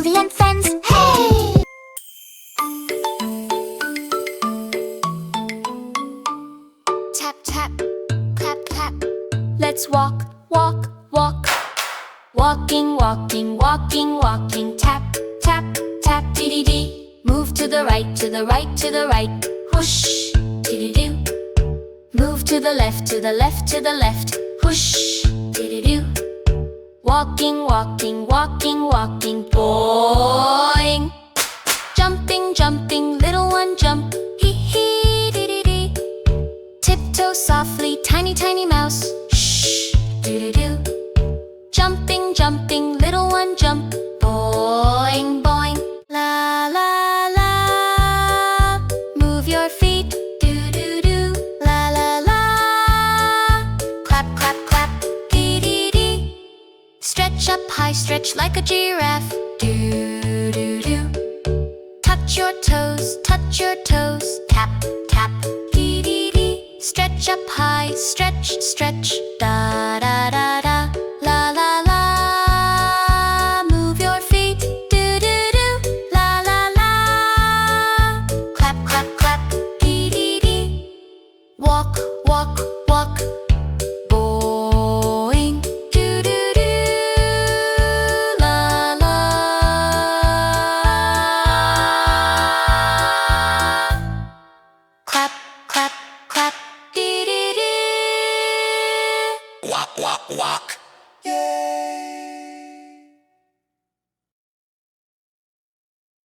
Bluvi and friends, hey! Tap, tap, clap, clap. Let's walk, walk, walk. Walking, walking, walking, walking. Tap, tap, tap, dee-dee-dee. Move to the right, to the right, to the right. Whoosh, dee-dee-doo. Move to the left, to the left, to the left. Whoosh, dee-dee-doo. Walking, walking, walking, walking. Boing. Jumping, jumping, little one jump. Hee-hee, dee-dee-dee. Tiptoe softly, tiny, tiny mouse. Shh, doo-doo-doo. Jumping, jumping, little one jump. Boing, boing. La, la, la. Move your feet. Do-do-do. La, la, la. Clap, clap, clap. Dee-dee-dee. Stretch up high, stretch like a giraffe. Do-do-do. Touch your toes, touch your toes. Tap, tap. Dee-dee-dee. Stretch up high, stretch, stretch. Da-da-da-da. La la la, move your feet, do do do. La la la, clap clap clap, dee dee dee. Walk walk walk, boing, do do do. La la. Clap clap clap, dee dee dee. Walk walk walk.